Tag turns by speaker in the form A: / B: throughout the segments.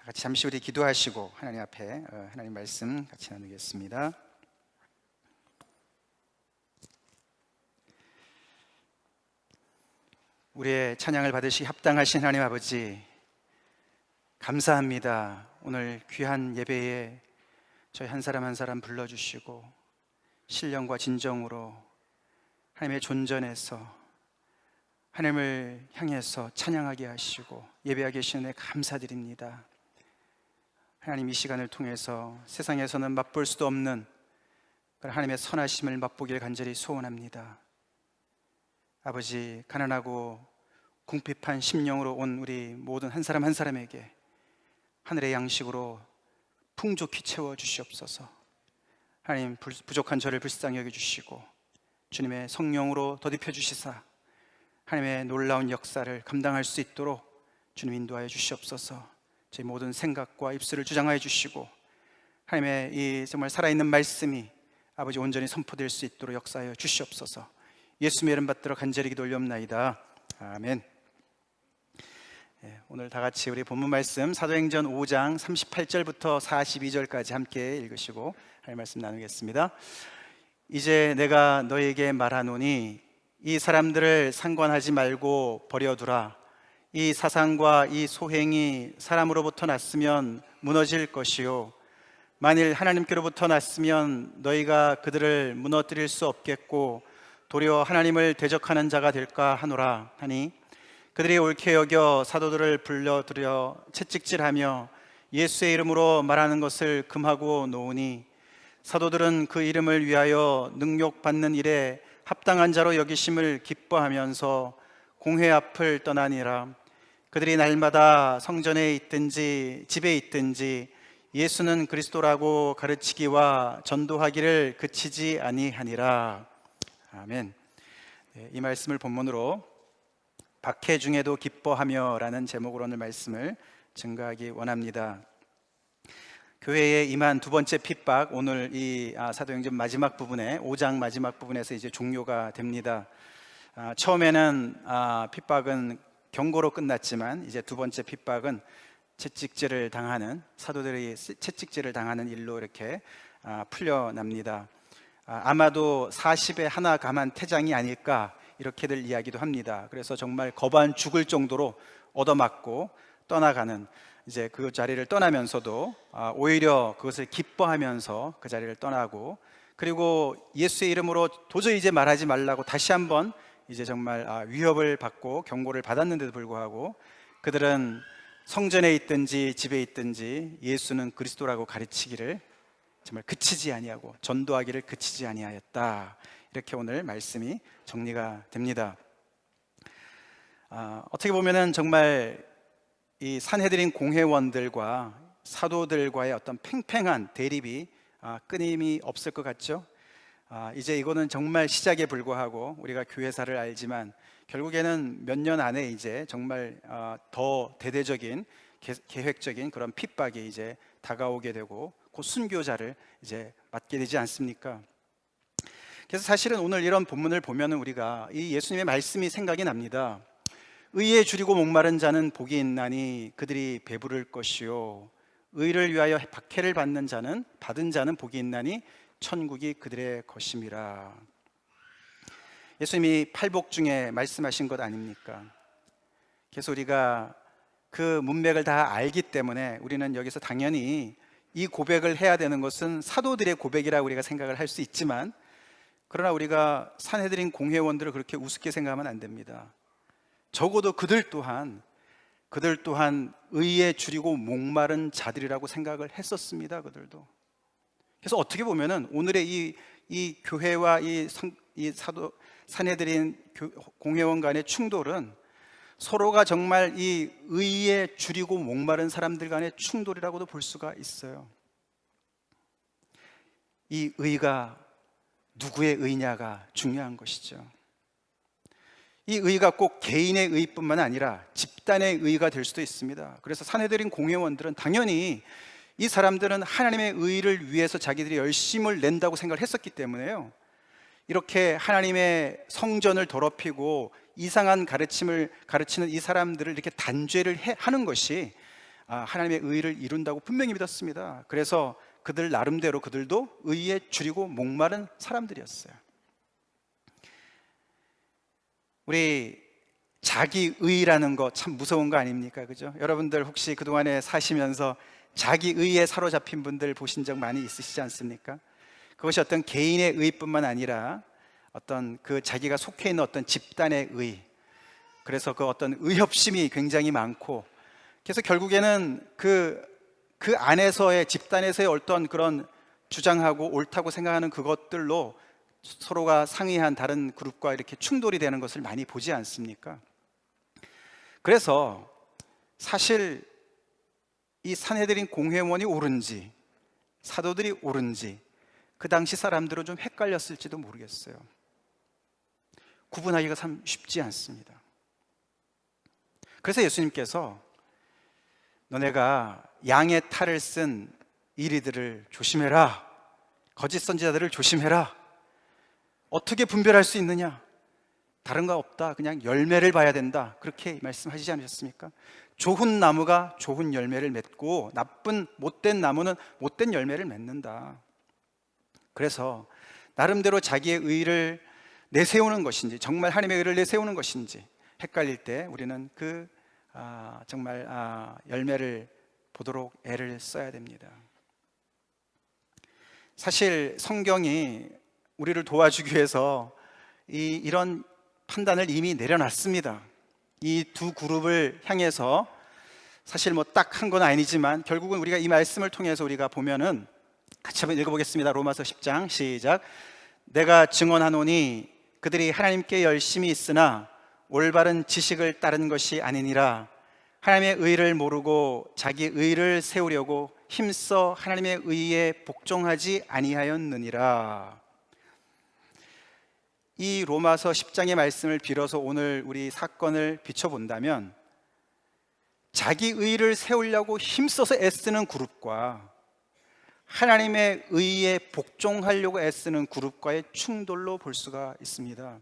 A: 같이 잠시 우리 기도하시고 하나님 앞에 하나님 말씀 같이 나누겠습니다. 우리의 찬양을 받으시기 합당하신 하나님 아버지, 감사합니다. 오늘 귀한 예배에 저희 한 사람 한 사람 불러주시고 신령과 진정으로 하나님의 존전에서 하나님을 향해서 찬양하게 하시고 예배하게 하시는 데 감사드립니다. 하나님, 이 시간을 통해서 세상에서는 맛볼 수도 없는 하나님의 선하심을 맛보길 간절히 소원합니다. 아버지, 가난하고 궁핍한 심령으로 온 우리 모든 한 사람 한 사람에게 하늘의 양식으로 풍족히 채워주시옵소서. 하나님, 부족한 저를 불쌍히 여겨주시고 주님의 성령으로 더딥혀 주시사 하나님의 놀라운 역사를 감당할 수 있도록 주님 인도하여 주시옵소서. 저희 모든 생각과 입술을 주장하여 주시고 하나님의 이 정말 살아있는 말씀이 아버지 온전히 선포될 수 있도록 역사하여 주시옵소서. 예수님의 이름 받들어 간절히 기도 올려옵나이다. 아멘. 오늘 다 같이 우리 본문 말씀 사도행전 5장 38절부터 42절까지 함께 읽으시고 하나님 말씀 나누겠습니다. 이제 내가 너에게 말하노니 이 사람들을 상관하지 말고 버려두라. 이 사상과 이 소행이 사람으로부터 났으면 무너질 것이요, 만일 하나님께로부터 났으면 너희가 그들을 무너뜨릴 수 없겠고 도리어 하나님을 대적하는 자가 될까 하노라 하니, 그들이 옳게 여겨 사도들을 불러들여 채찍질하며 예수의 이름으로 말하는 것을 금하고 놓으니, 사도들은 그 이름을 위하여 능욕받는 일에 합당한 자로 여기심을 기뻐하면서 공회 앞을 떠나니라. 그들이 날마다 성전에 있든지 집에 있든지 예수는 그리스도라고 가르치기와 전도하기를 그치지 아니하니라. 아멘. 이 말씀을 본문으로 박해 중에도 기뻐하며 라는 제목으로 오늘 말씀을 증거하기 원합니다. 교회에 임한 두 번째 핍박, 오늘 이 사도행전 마지막 부분에 5장 마지막 부분에서 이제 종료가 됩니다. 처음에는 핍박은 경고로 끝났지만 이제 두 번째 핍박은 채찍질을 당하는, 사도들이 채찍질을 당하는 일로 이렇게 풀려납니다. 아마도 40에 하나 감한 태장이 아닐까 이렇게들 이야기도 합니다. 그래서 정말 거반 죽을 정도로 얻어맞고 떠나가는, 이제 그 자리를 떠나면서도 오히려 그것을 기뻐하면서 그 자리를 떠나고, 그리고 예수의 이름으로 도저히 이제 말하지 말라고 다시 한번 이제 정말 위협을 받고 경고를 받았는데도 불구하고 그들은 성전에 있든지 집에 있든지 예수는 그리스도라고 가르치기를 정말 그치지 아니하고 전도하기를 그치지 아니하였다. 이렇게 오늘 말씀이 정리가 됩니다. 어떻게 보면은 정말 이 산헤드린 공회원들과 사도들과의 어떤 팽팽한 대립이 끊임이 없을 것 같죠. 이제 이거는 정말 시작에 불과하고 우리가 교회사를 알지만 결국에는 몇 년 안에 이제 정말 더 대대적인 계획적인 그런 핍박이 이제 다가오게 되고 곧 순교자를 이제 맞게 되지 않습니까? 그래서 사실은 오늘 이런 본문을 보면은 우리가 이 예수님의 말씀이 생각이 납니다. 의에 줄이고 목마른 자는 복이 있나니 그들이 배부를 것이요, 의를 위하여 박해를 받는 자는 복이 있나니 천국이 그들의 것임이라. 예수님이 팔복 중에 말씀하신 것 아닙니까? 그래서 우리가 그 문맥을 다 알기 때문에 우리는 여기서 당연히 이 고백을 해야 되는 것은 사도들의 고백이라고 우리가 생각을 할 수 있지만, 그러나 우리가 산헤드린 공회원들을 그렇게 우습게 생각하면 안 됩니다. 적어도 그들 또한 의에 줄이고 목마른 자들이라고 생각을 했었습니다. 그들도. 그래서 어떻게 보면은 오늘의 이 교회와 이 사도 산헤드린 공회원 간의 충돌은 서로가 정말 이 의에 줄이고 목마른 사람들 간의 충돌이라고도 볼 수가 있어요. 이 의가 누구의 의냐가 중요한 것이죠. 이 의가 꼭 개인의 의뿐만 아니라 집단의 의가 될 수도 있습니다. 그래서 산헤드린 공회원들은 당연히 이 사람들은 하나님의 의를 위해서 자기들이 열심을 낸다고 생각을 했었기 때문에요, 이렇게 하나님의 성전을 더럽히고 이상한 가르침을 가르치는 이 사람들을 이렇게 단죄를 하는 것이 하나님의 의를 이룬다고 분명히 믿었습니다. 그래서 그들 나름대로 그들도 의에 줄이고 목마른 사람들이었어요. 우리 자기의라는 거 참 무서운 거 아닙니까? 그죠? 여러분들 혹시 그동안에 사시면서 자기의에 사로잡힌 분들 보신 적 많이 있으시지 않습니까? 그것이 어떤 개인의 의뿐만 아니라 어떤 그 자기가 속해 있는 어떤 집단의 의, 그래서 그 어떤 의협심이 굉장히 많고, 그래서 결국에는 그 안에서의 집단에서의 어떤 그런 주장하고 옳다고 생각하는 그것들로 서로가 상의한 다른 그룹과 이렇게 충돌이 되는 것을 많이 보지 않습니까? 그래서 사실 이 산헤드린 공회원이 옳은지 사도들이 옳은지 그 당시 사람들은 좀 헷갈렸을지도 모르겠어요. 구분하기가 참 쉽지 않습니다. 그래서 예수님께서 너네가 양의 탈을 쓴 이리들을 조심해라, 거짓 선지자들을 조심해라. 어떻게 분별할 수 있느냐? 다른 거 없다, 그냥 열매를 봐야 된다, 그렇게 말씀하시지 않으셨습니까? 좋은 나무가 좋은 열매를 맺고 나쁜 못된 나무는 못된 열매를 맺는다. 그래서 나름대로 자기의 의를 내세우는 것인지 정말 하나님의 의를 내세우는 것인지 헷갈릴 때 우리는 정말 열매를 보도록 애를 써야 됩니다. 사실 성경이 우리를 도와주기 위해서 이런 판단을 이미 내려놨습니다. 이 두 그룹을 향해서 사실 딱 한 건 아니지만 결국은 우리가 이 말씀을 통해서 우리가 보면은 같이 한번 읽어보겠습니다. 로마서 10장 시작. 내가 증언하노니 그들이 하나님께 열심히 있으나 올바른 지식을 따른 것이 아니니라. 하나님의 의를 모르고 자기 의를 세우려고 힘써 하나님의 의에 복종하지 아니하였느니라. 이 로마서 10장의 말씀을 빌어서 오늘 우리 사건을 비춰본다면 자기 의를 세우려고 힘써서 애쓰는 그룹과 하나님의 의에 복종하려고 애쓰는 그룹과의 충돌로 볼 수가 있습니다.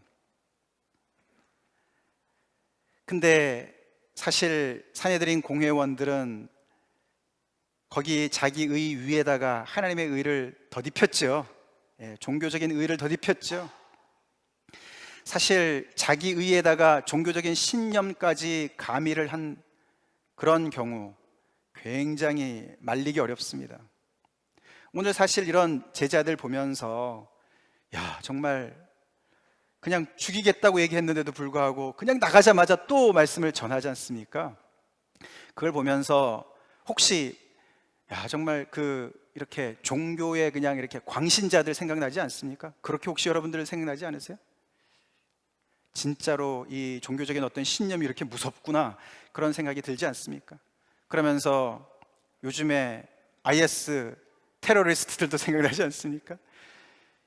A: 근데 사실 산헤드린 공회원들은 거기 자기 의 위에다가 하나님의 의를 덧입혔죠. 종교적인 의를 덧입혔죠. 사실 자기 의에다가 종교적인 신념까지 가미를 한 그런 경우 굉장히 말리기 어렵습니다. 오늘 사실 이런 제자들 보면서 정말 그냥 죽이겠다고 얘기했는데도 불구하고 그냥 나가자마자 또 말씀을 전하지 않습니까? 그걸 보면서 혹시 정말 이렇게 종교의 그냥 이렇게 광신자들 생각나지 않습니까? 그렇게 혹시 여러분들 생각나지 않으세요? 진짜로 이 종교적인 어떤 신념이 이렇게 무섭구나, 그런 생각이 들지 않습니까? 그러면서 요즘에 IS 테러리스트들도 생각나지 않습니까?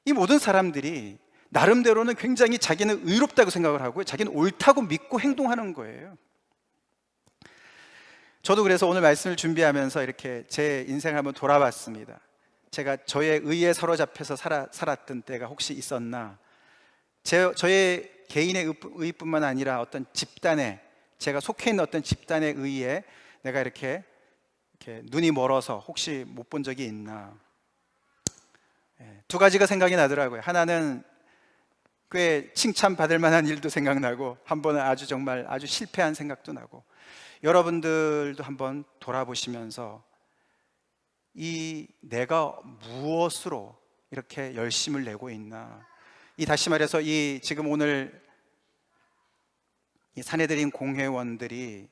A: 이 모든 사람들이 나름대로는 굉장히 자기는 의롭다고 생각을 하고요, 자기는 옳다고 믿고 행동하는 거예요. 저도 그래서 오늘 말씀을 준비하면서 이렇게 제 인생을 한번 돌아봤습니다. 제가 저의 의에 사로잡혀서 살았던 때가 혹시 있었나, 저의 개인의 의뿐만 아니라 어떤 집단의, 제가 속해 있는 어떤 집단의 의에 내가 이렇게 눈이 멀어서 혹시 못 본 적이 있나. 두 가지가 생각이 나더라고요. 하나는 꽤 칭찬받을 만한 일도 생각나고, 한 번은 정말 아주 실패한 생각도 나고. 여러분들도 한번 돌아보시면서 내가 무엇으로 이렇게 열심을 내고 있나. 다시 말해서 지금 오늘 이 산헤드린 공회원들이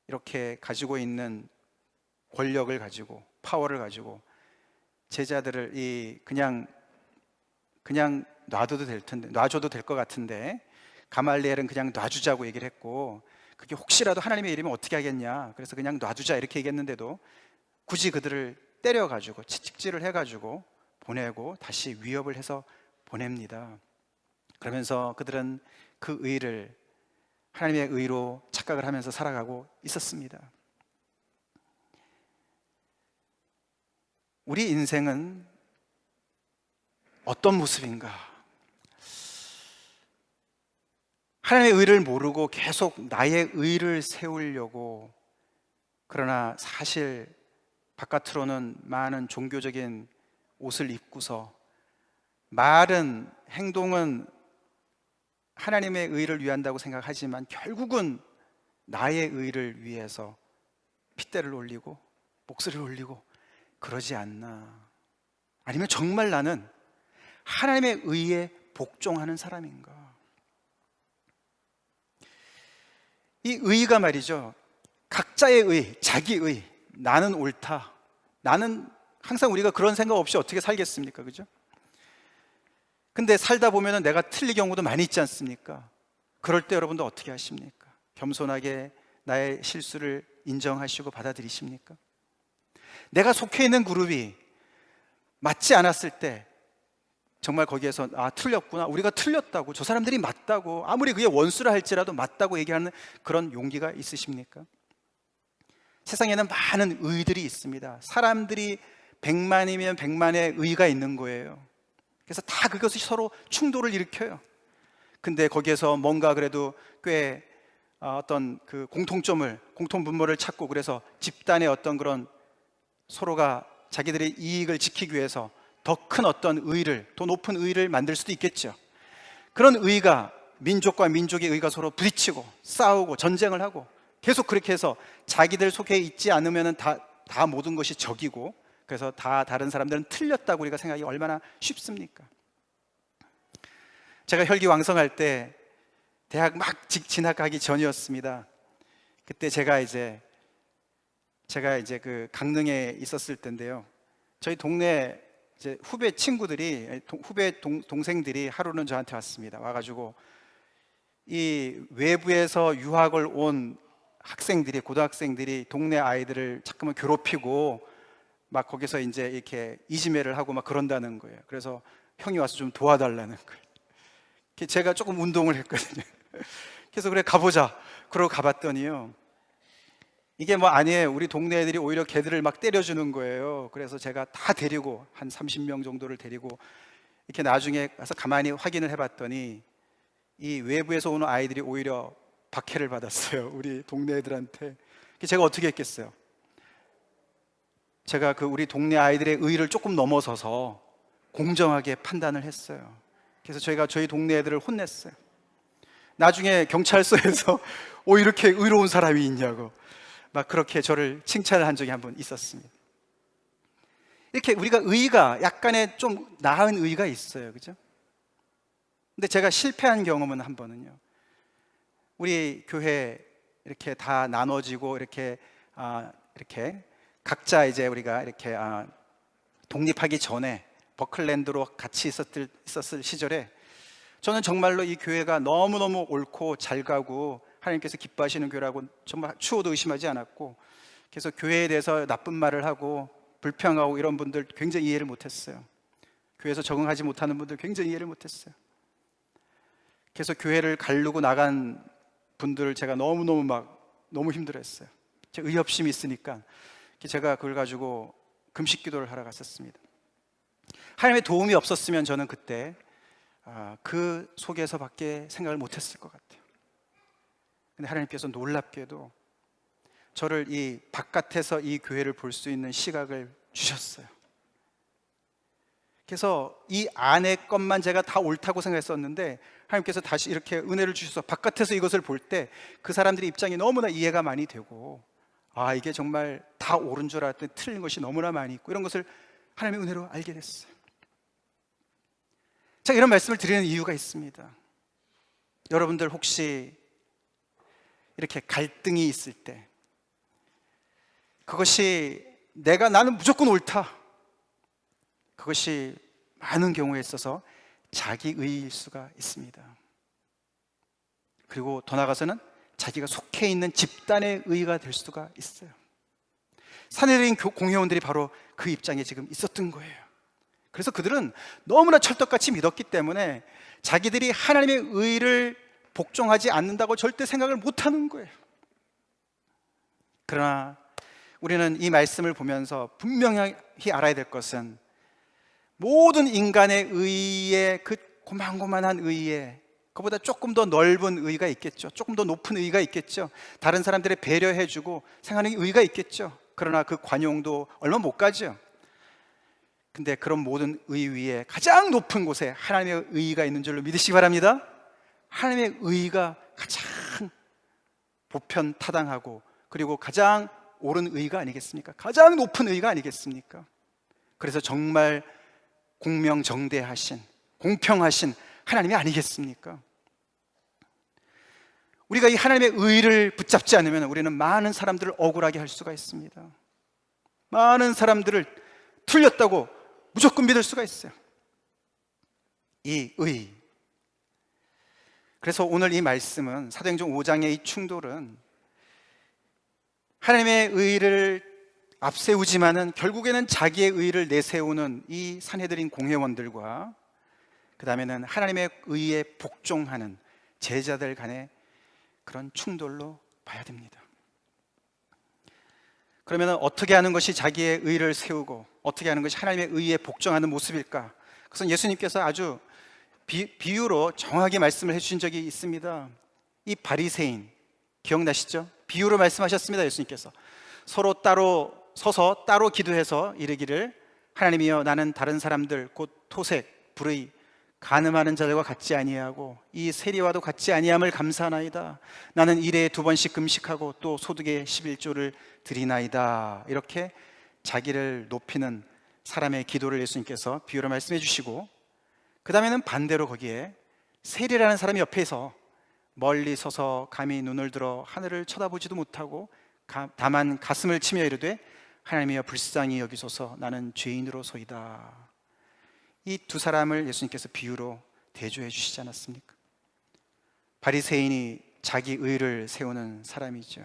A: 이렇게 가지고 있는 권력을 가지고, 파워를 가지고 제자들을 그냥 놔둬도 될 텐데, 놔줘도 될 것 같은데, 가말리엘은 그냥 놔주자고 얘기를 했고, 그게 혹시라도 하나님의 일이면 어떻게 하겠냐, 그래서 그냥 놔두자 이렇게 얘기했는데도 굳이 그들을 때려가지고 채찍질을 해가지고 보내고 다시 위협을 해서 보냅니다. 그러면서 그들은 그 의를 하나님의 의로 착각을 하면서 살아가고 있었습니다. 우리 인생은 어떤 모습인가? 하나님의 의를 모르고 계속 나의 의를 세우려고 그러나 사실 바깥으로는 많은 종교적인 옷을 입고서 말은, 행동은 하나님의 의를 위한다고 생각하지만 결국은 나의 의를 위해서 핏대를 올리고 목소리를 올리고 그러지 않나? 아니면 정말 나는 하나님의 의에 복종하는 사람인가? 이 의가 말이죠, 각자의 의, 자기 의, 나는 옳다, 나는, 항상 우리가 그런 생각 없이 어떻게 살겠습니까? 그죠? 근데 살다 보면 내가 틀릴 경우도 많이 있지 않습니까? 그럴 때 여러분도 어떻게 하십니까? 겸손하게 나의 실수를 인정하시고 받아들이십니까? 내가 속해 있는 그룹이 맞지 않았을 때 정말 거기에서 틀렸구나, 우리가 틀렸다고, 저 사람들이 맞다고, 아무리 그게 원수라 할지라도 맞다고 얘기하는 그런 용기가 있으십니까? 세상에는 많은 의들이 있습니다. 사람들이 100만이면 100만의 의가 있는 거예요. 그래서 다 그것이 서로 충돌을 일으켜요. 근데 거기에서 뭔가 그래도 꽤 어떤 그 공통분모를 찾고, 그래서 집단의 어떤 그런 서로가 자기들의 이익을 지키기 위해서 더 큰 어떤 의를, 더 높은 의를 만들 수도 있겠죠. 그런 의가, 민족과 민족의 의가 서로 부딪히고 싸우고 전쟁을 하고 계속 그렇게 해서 자기들 속에 있지 않으면 다 모든 것이 적이고, 그래서 다 다른 사람들은 틀렸다고 우리가 생각하기 얼마나 쉽습니까? 제가 혈기왕성할 때 대학 막 진학하기 전이었습니다. 그때 제가 이제 그 강릉에 있었을 때인데요, 저희 동네 이제 후배 친구들이, 동생들이 하루는 저한테 왔습니다. 와가지고 이 외부에서 유학을 온 학생들이, 고등학생들이 동네 아이들을 자꾸만 괴롭히고 막 거기서 이제 이렇게 이지매를 하고 막 그런다는 거예요. 그래서 형이 와서 좀 도와달라는 거예요. 제가 조금 운동을 했거든요. 그래서 그래 가보자, 그러고 가봤더니요, 이게 뭐 아니에요. 우리 동네 애들이 오히려 걔들을 막 때려주는 거예요. 그래서 제가 다 데리고, 한 30명 정도를 데리고 이렇게 나중에 가서 가만히 확인을 해봤더니 이 외부에서 오는 아이들이 오히려 박해를 받았어요, 우리 동네 애들한테. 제가 어떻게 했겠어요? 제가 그 우리 동네 아이들의 의의를 조금 넘어서서 공정하게 판단을 했어요. 그래서 저희가 저희 동네 애들을 혼냈어요. 나중에 경찰서에서 이렇게 의로운 사람이 있냐고 막 그렇게 저를 칭찬을 한 적이 한 번 있었습니다. 이렇게 우리가 의의가 약간의 좀 나은 의의가 있어요, 그죠? 근데 제가 실패한 경험은 한 번은요, 우리 교회 이렇게 다 나눠지고 이렇게 각자 이제 우리가 이렇게 독립하기 전에 버클랜드로 같이 있었을 시절에 저는 정말로 이 교회가 너무너무 옳고 잘 가고 하나님께서 기뻐하시는 교회라고 정말 추호도 의심하지 않았고, 그래서 교회에 대해서 나쁜 말을 하고 불평하고 이런 분들 굉장히 이해를 못했어요. 교회에서 적응하지 못하는 분들 굉장히 이해를 못했어요. 그래서 교회를 가르고 나간 분들을 제가 너무 힘들어했어요. 제가 의협심이 있으니까 제가 그걸 가지고 금식 기도를 하러 갔었습니다. 하나님의 도움이 없었으면 저는 그때 그 속에서밖에 생각을 못했을 것 같아요. 근데 하나님께서 놀랍게도 저를 이 바깥에서 이 교회를 볼 수 있는 시각을 주셨어요. 그래서 이 안의 것만 제가 다 옳다고 생각했었는데 하나님께서 다시 이렇게 은혜를 주셔서 바깥에서 이것을 볼 때 그 사람들의 입장이 너무나 이해가 많이 되고, 이게 정말 다 옳은 줄 알았더니 틀린 것이 너무나 많이 있고, 이런 것을 하나님의 은혜로 알게 됐어요. 제가 이런 말씀을 드리는 이유가 있습니다. 여러분들 혹시 이렇게 갈등이 있을 때, 그것이 나는 무조건 옳다, 그것이 많은 경우에 있어서 자기의일 수가 있습니다. 그리고 더 나아가서는 자기가 속해 있는 집단의 의가 될 수가 있어요. 사내들인 공회원들이 바로 그 입장에 지금 있었던 거예요. 그래서 그들은 너무나 철떡같이 믿었기 때문에 자기들이 하나님의 의를 복종하지 않는다고 절대 생각을 못하는 거예요. 그러나 우리는 이 말씀을 보면서 분명히 알아야 될 것은, 모든 인간의 의의, 그 고만고만한 의의, 그보다 조금 더 넓은 의가 있겠죠. 조금 더 높은 의가 있겠죠. 다른 사람들의 배려해주고 생각하는 의가 있겠죠. 그러나 그 관용도 얼마 못 가죠. 근데 그런 모든 의 위에 가장 높은 곳에 하나님의 의가 있는 줄로 믿으시기 바랍니다. 하나님의 의가 가장 보편타당하고 그리고 가장 옳은 의가 아니겠습니까? 가장 높은 의가 아니겠습니까? 그래서 정말 공명정대하신, 공평하신 하나님이 아니겠습니까? 우리가 이 하나님의 의를 붙잡지 않으면 우리는 많은 사람들을 억울하게 할 수가 있습니다. 많은 사람들을 틀렸다고 무조건 믿을 수가 있어요. 이 의. 그래서 오늘 이 말씀은, 사도행전 5장의 이 충돌은 하나님의 의를 앞세우지만은 결국에는 자기의 의를 내세우는 이 산헤드린 공회원들과 그 다음에는 하나님의 의에 복종하는 제자들 간의 그런 충돌로 봐야 됩니다. 그러면 어떻게 하는 것이 자기의 의를 세우고 어떻게 하는 것이 하나님의 의에 복종하는 모습일까? 그것은 예수님께서 아주 비유로 정확하게 말씀을 해주신 적이 있습니다. 이 바리새인 기억나시죠? 비유로 말씀하셨습니다. 예수님께서 서로 따로 서서 따로 기도해서 이르기를 하나님이여 나는 다른 사람들 곧 토색, 불의, 간음하는 자들과 같지 아니하고 이 세리와도 같지 아니함을 감사하나이다. 나는 일에 2번씩 금식하고 또 소득의 11조를 드리나이다. 이렇게 자기를 높이는 사람의 기도를 예수님께서 비유로 말씀해 주시고, 그 다음에는 반대로 거기에 세리라는 사람이 옆에서 멀리 서서 감히 눈을 들어 하늘을 쳐다보지도 못하고 다만 가슴을 치며 이르되 하나님이여 불쌍히 여기소서 나는 죄인으로소이다. 이 두 사람을 예수님께서 비유로 대조해 주시지 않았습니까? 바리새인이 자기 의를 세우는 사람이죠.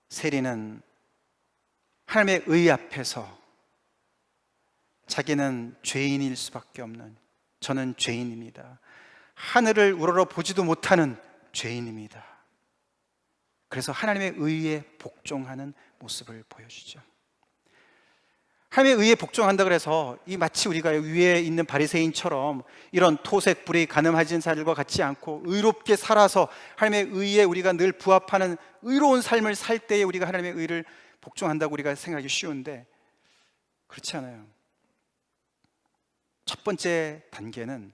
A: 세리는 하나님의 의 앞에서 자기는 죄인일 수밖에 없는, 저는 죄인입니다, 하늘을 우러러 보지도 못하는 죄인입니다. 그래서 하나님의 의에 복종하는 모습을 보여주죠. 하나님의 의에 복종한다 그래서 이 마치 우리가 위에 있는 바리새인처럼 이런 토색, 불의, 간음하진 자들과 같지 않고 의롭게 살아서 하나님의 의에 우리가 늘 부합하는 의로운 삶을 살 때에 우리가 하나님의 의를 복종한다고 우리가 생각하기 쉬운데 그렇지 않아요. 첫 번째 단계는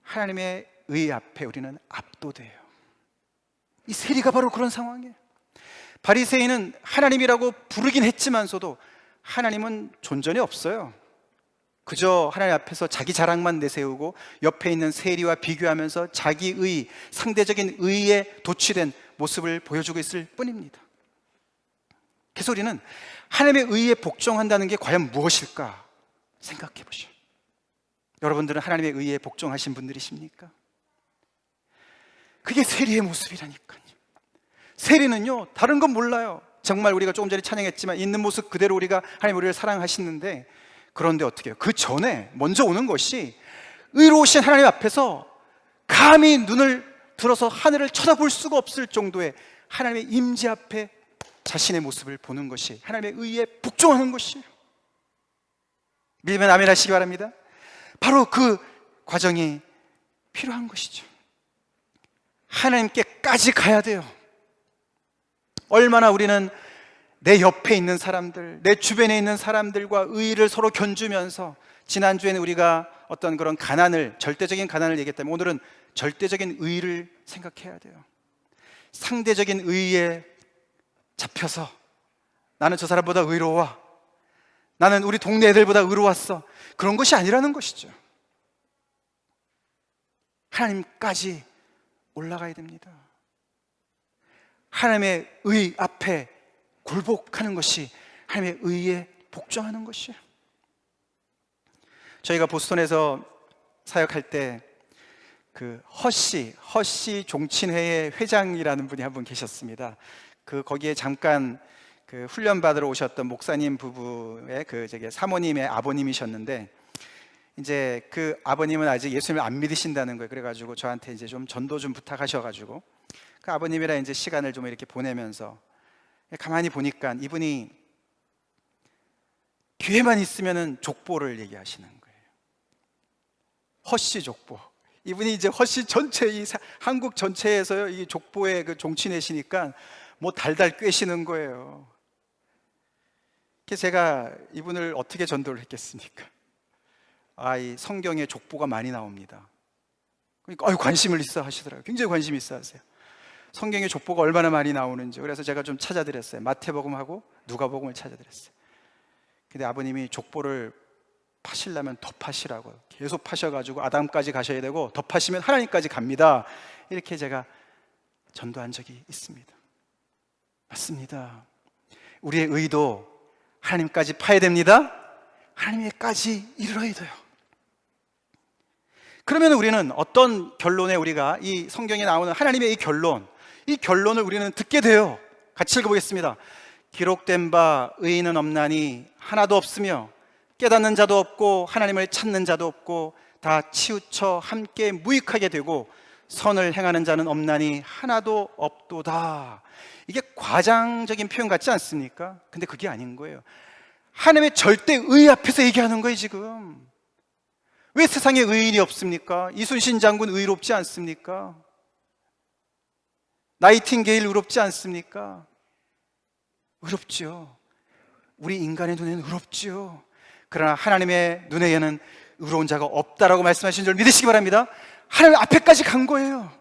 A: 하나님의 의 앞에 우리는 압도돼요. 이 세리가 바로 그런 상황이에요. 바리새인은 하나님이라고 부르긴 했지만서도 하나님은 존전이 없어요. 그저 하나님 앞에서 자기 자랑만 내세우고 옆에 있는 세리와 비교하면서 자기의 상대적인 의에 도취된 모습을 보여주고 있을 뿐입니다. 그래서 우리는 하나님의 의에 복종한다는 게 과연 무엇일까 생각해 보시죠. 여러분들은 하나님의 의에 복종하신 분들이십니까? 그게 세리의 모습이라니까요. 세리는요, 다른 건 몰라요. 정말 우리가 조금 전에 찬양했지만 있는 모습 그대로 우리가 하나님 우리를 사랑하시는데, 그런데 어떻게 해요? 그 전에 먼저 오는 것이 의로우신 하나님 앞에서 감히 눈을 들어서 하늘을 쳐다볼 수가 없을 정도의 하나님의 임재 앞에 자신의 모습을 보는 것이 하나님의 의에 복종하는 것이에요. 믿으면 아멘 하시기 바랍니다. 바로 그 과정이 필요한 것이죠. 하나님께까지 가야 돼요. 얼마나 우리는 내 옆에 있는 사람들, 내 주변에 있는 사람들과 의의를 서로 견주면서, 지난주에는 우리가 어떤 그런 가난을, 절대적인 가난을 얘기했다면 오늘은 절대적인 의의를 생각해야 돼요. 상대적인 의의에 잡혀서 나는 저 사람보다 의로워, 나는 우리 동네 애들보다 의로웠어, 그런 것이 아니라는 것이죠. 하나님까지 올라가야 됩니다. 하나님의 의 앞에 굴복하는 것이 하나님의 의에 복종하는 것이에요. 저희가 보스턴에서 사역할 때 그 허씨 종친회의 회장이라는 분이 한 분 계셨습니다. 거기에 잠깐 훈련 받으러 오셨던 목사님 부부의 사모님의 아버님이셨는데, 이제 그 아버님은 아직 예수님을 안 믿으신다는 거예요. 그래가지고 저한테 이제 좀 전도 좀 부탁하셔가지고 그 아버님이랑 이제 시간을 좀 이렇게 보내면서 가만히 보니까 이분이 기회만 있으면은 족보를 얘기하시는 거예요. 허씨 족보. 이분이 이제 허씨 전체, 한국 전체에서요, 이 족보의 그 종치내시니까 뭐 달달 꿰시는 거예요. 그래서 제가 이분을 어떻게 전도를 했겠습니까? 이 성경에 족보가 많이 나옵니다. 그러니까 관심을 있어 하시더라고요. 굉장히 관심 있어 하세요. 성경에 족보가 얼마나 많이 나오는지. 그래서 제가 좀 찾아드렸어요. 마태복음하고 누가복음을 찾아드렸어요. 근데 아버님이 족보를 파시려면 더 파시라고 계속 파셔가지고 아담까지 가셔야 되고, 더 파시면 하나님까지 갑니다. 이렇게 제가 전도한 적이 있습니다. 맞습니다. 우리의 의도 하나님까지 파야 됩니다. 하나님께까지 이르러야 돼요. 그러면 우리는 어떤 결론에, 우리가 이 성경에 나오는 하나님의 이 결론을 우리는 듣게 돼요. 같이 읽어보겠습니다. 기록된 바 의인은 없나니 하나도 없으며 깨닫는 자도 없고 하나님을 찾는 자도 없고 다 치우쳐 함께 무익하게 되고 선을 행하는 자는 없나니 하나도 없도다. 이게 과장적인 표현 같지 않습니까? 근데 그게 아닌 거예요. 하나님의 절대 의 앞에서 얘기하는 거예요. 지금 왜 세상에 의인이 없습니까? 이순신 장군 의롭지 않습니까? 나이팅게일 의롭지 않습니까? 의롭죠. 우리 인간의 눈에는 의롭죠. 그러나 하나님의 눈에는 의로운 자가 없다라고 말씀하신 줄 믿으시기 바랍니다. 하나님 앞에까지 간 거예요.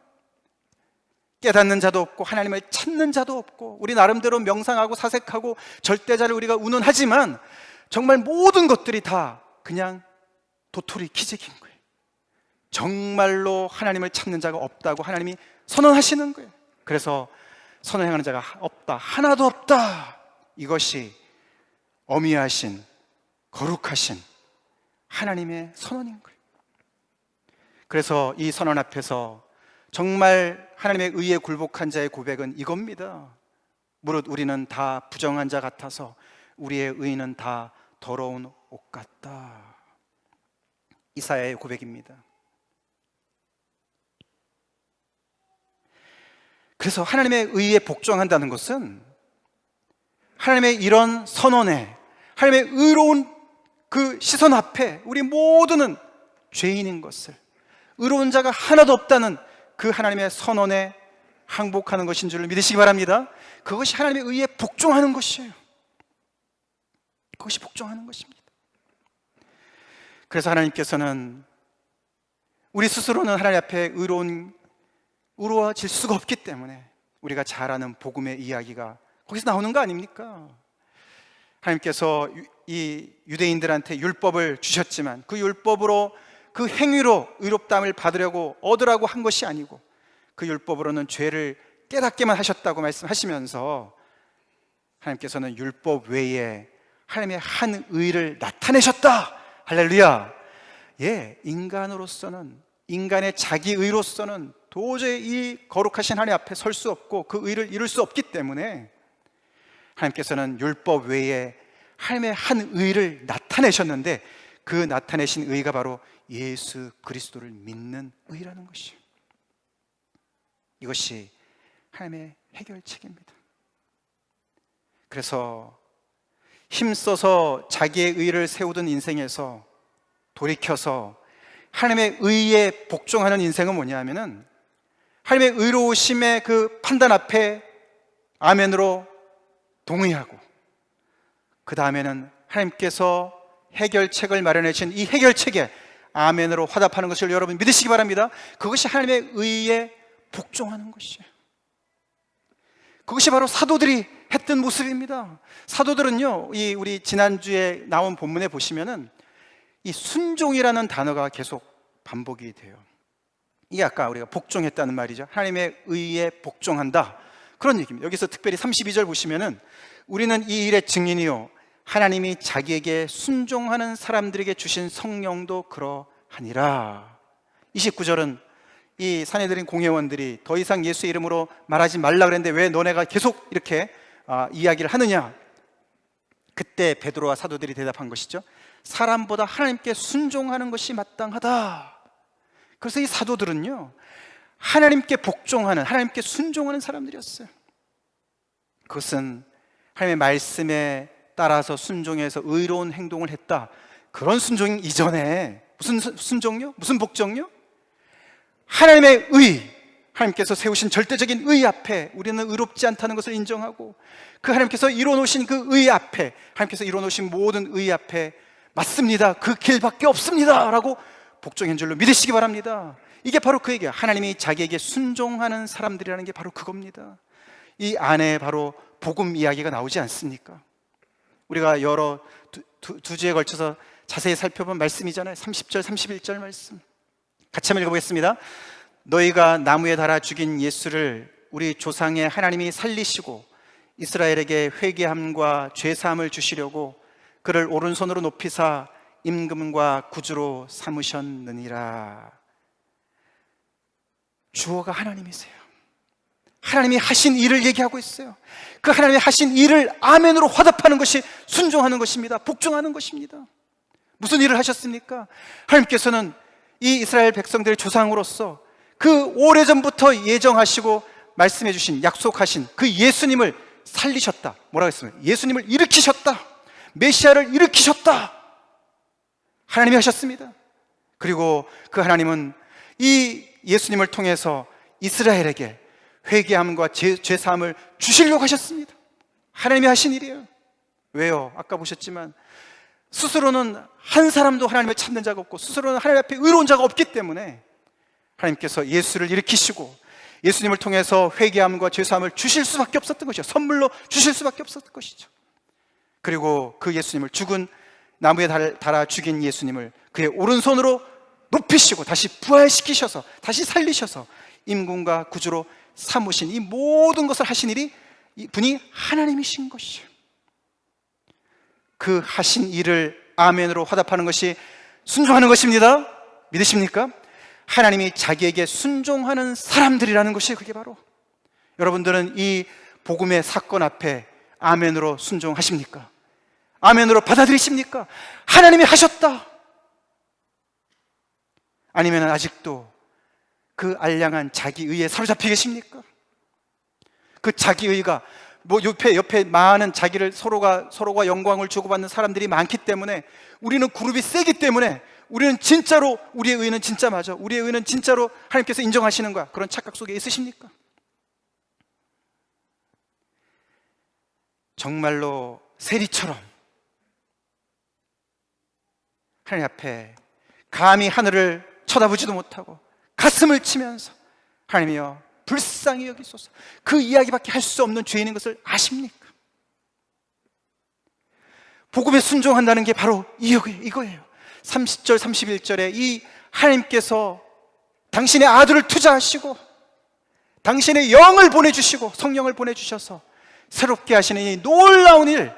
A: 깨닫는 자도 없고 하나님을 찾는 자도 없고, 우리 나름대로 명상하고 사색하고 절대자를 우리가 운운하지만 정말 모든 것들이 다 그냥 도토리 키재기인 거예요. 정말로 하나님을 찾는 자가 없다고 하나님이 선언하시는 거예요. 그래서 선언하는 자가 없다, 하나도 없다. 이것이 어미하신 거룩하신 하나님의 선언인 거예요. 그래서 이 선언 앞에서 정말 하나님의 의에 굴복한 자의 고백은 이겁니다. 무릇 우리는 다 부정한 자 같아서 우리의 의는 다 더러운 옷 같다. 이사야의 고백입니다. 그래서 하나님의 의에 복종한다는 것은 하나님의 이런 선언에, 하나님의 의로운 그 시선 앞에 우리 모두는 죄인인 것을, 의로운 자가 하나도 없다는 그 하나님의 선언에 항복하는 것인 줄 믿으시기 바랍니다. 그것이 하나님의 의에 복종하는 것이에요. 그것이 복종하는 것입니다. 그래서 하나님께서는 우리 스스로는 하나님 앞에 의로워질 수가 없기 때문에 우리가 잘 아는 복음의 이야기가 거기서 나오는 거 아닙니까? 하나님께서 이 유대인들한테 율법을 주셨지만 그 율법으로, 그 행위로 의롭다함을 받으려고 얻으라고 한 것이 아니고 그 율법으로는 죄를 깨닫게만 하셨다고 말씀하시면서 하나님께서는 율법 외에 하나님의 한 의를 나타내셨다. 할렐루야. 인간으로서는, 인간의 자기 의로서는 도저히 이 거룩하신 하나님 앞에 설 수 없고 그 의를 이룰 수 없기 때문에 하나님께서는 율법 외에 하나님의 한 의를 나타내셨는데, 그 나타내신 의가 바로 예수 그리스도를 믿는 의라는 것이에요. 이것이 하나님의 해결책입니다. 그래서 힘써서 자기의 의를 세우던 인생에서 돌이켜서 하나님의 의에 복종하는 인생은 뭐냐 하면은, 하나님의 의로우심의 그 판단 앞에 아멘으로 동의하고, 그 다음에는 하나님께서 해결책을 마련해 주신 이 해결책에 아멘으로 화답하는 것을 여러분 믿으시기 바랍니다. 그것이 하나님의 의에 복종하는 것이에요. 그것이 바로 사도들이 했던 모습입니다. 사도들은요, 우리 지난주에 나온 본문에 보시면은 이 순종이라는 단어가 계속 반복이 돼요. 이게 아까 우리가 복종했다는 말이죠. 하나님의 의에 복종한다, 그런 얘기입니다. 여기서 특별히 32절 보시면은 우리는 이 일의 증인이요 하나님이 자기에게 순종하는 사람들에게 주신 성령도 그러하니라. 29절은 이 산헤드린 공회원들이 더 이상 예수의 이름으로 말하지 말라 그랬는데 왜 너네가 계속 이렇게 이야기를 하느냐. 그때 베드로와 사도들이 대답한 것이죠. 사람보다 하나님께 순종하는 것이 마땅하다. 그래서 이 사도들은요, 하나님께 복종하는, 하나님께 순종하는 사람들이었어요. 그것은 하나님의 말씀에 따라서 순종해서 의로운 행동을 했다, 그런 순종 이전에 무슨 순종요? 무슨 복종요? 하나님의 의, 하나님께서 세우신 절대적인 의 앞에 우리는 의롭지 않다는 것을 인정하고, 그 하나님께서 이뤄놓으신 그 의 앞에, 하나님께서 이뤄놓으신 모든 의 앞에 맞습니다, 그 길밖에 없습니다 라고 복종한 줄로 믿으시기 바랍니다. 이게 바로 그 얘기예요. 하나님이 자기에게 순종하는 사람들이라는 게 바로 그겁니다. 이 안에 바로 복음 이야기가 나오지 않습니까? 우리가 여러 두 주에 걸쳐서 자세히 살펴본 말씀이잖아요. 30절 31절 말씀 같이 한번 읽어보겠습니다. 너희가 나무에 달아 죽인 예수를 우리 조상의 하나님이 살리시고 이스라엘에게 회개함과 죄사함을 주시려고 그를 오른손으로 높이사 임금과 구주로 삼으셨느니라. 주어가 하나님이세요. 하나님이 하신 일을 얘기하고 있어요. 그 하나님이 하신 일을 아멘으로 화답하는 것이 순종하는 것입니다. 복종하는 것입니다. 무슨 일을 하셨습니까? 하나님께서는 이 이스라엘 백성들의 조상으로서 그 오래전부터 예정하시고 말씀해 주신, 약속하신 그 예수님을 살리셨다. 뭐라고 했습니까? 예수님을 일으키셨다. 메시아를 일으키셨다. 하나님이 하셨습니다. 그리고 그 하나님은 이 예수님을 통해서 이스라엘에게 회개함과 죄사함을 주시려고 하셨습니다. 하나님이 하신 일이에요. 왜요? 아까 보셨지만 스스로는 한 사람도 하나님을 찾는 자가 없고 스스로는 하나님 앞에 의로운 자가 없기 때문에 하나님께서 예수를 일으키시고 예수님을 통해서 회개함과 죄사함을 주실 수밖에 없었던 것이죠. 선물로 주실 수밖에 없었던 것이죠. 그리고 그 예수님을, 죽은 나무에 달아 죽인 예수님을 그의 오른손으로 높이시고 다시 부활시키셔서 다시 살리셔서 임금과 구주로 삼으신, 이 모든 것을 하신 일이 이분이 하나님이신 것이죠. 그 하신 일을 아멘으로 화답하는 것이 순종하는 것입니다. 믿으십니까? 하나님이 자기에게 순종하는 사람들이라는 것이 그게 바로, 여러분들은 이 복음의 사건 앞에 아멘으로 순종하십니까? 아멘으로 받아들이십니까? 하나님이 하셨다. 아니면 아직도 그 알량한 자기의에 사로잡혀 계십니까? 그 자기의가 옆에 많은 자기를 서로가 영광을 주고받는 사람들이 많기 때문에, 우리는 그룹이 세기 때문에 우리는 진짜로, 우리의 의는 진짜 맞아, 우리의 의는 진짜로 하나님께서 인정하시는 거야, 그런 착각 속에 있으십니까? 정말로 세리처럼 하나님 앞에 감히 하늘을 쳐다보지도 못하고 가슴을 치면서 하나님이여 불쌍히 여기소서, 그 이야기밖에 할 수 없는 죄인인 것을 아십니까? 복음에 순종한다는 게 바로 이거예요. 30절 31절에 이 하나님께서 당신의 아들을 투자하시고 당신의 영을 보내주시고 성령을 보내주셔서 새롭게 하시는 이 놀라운 일,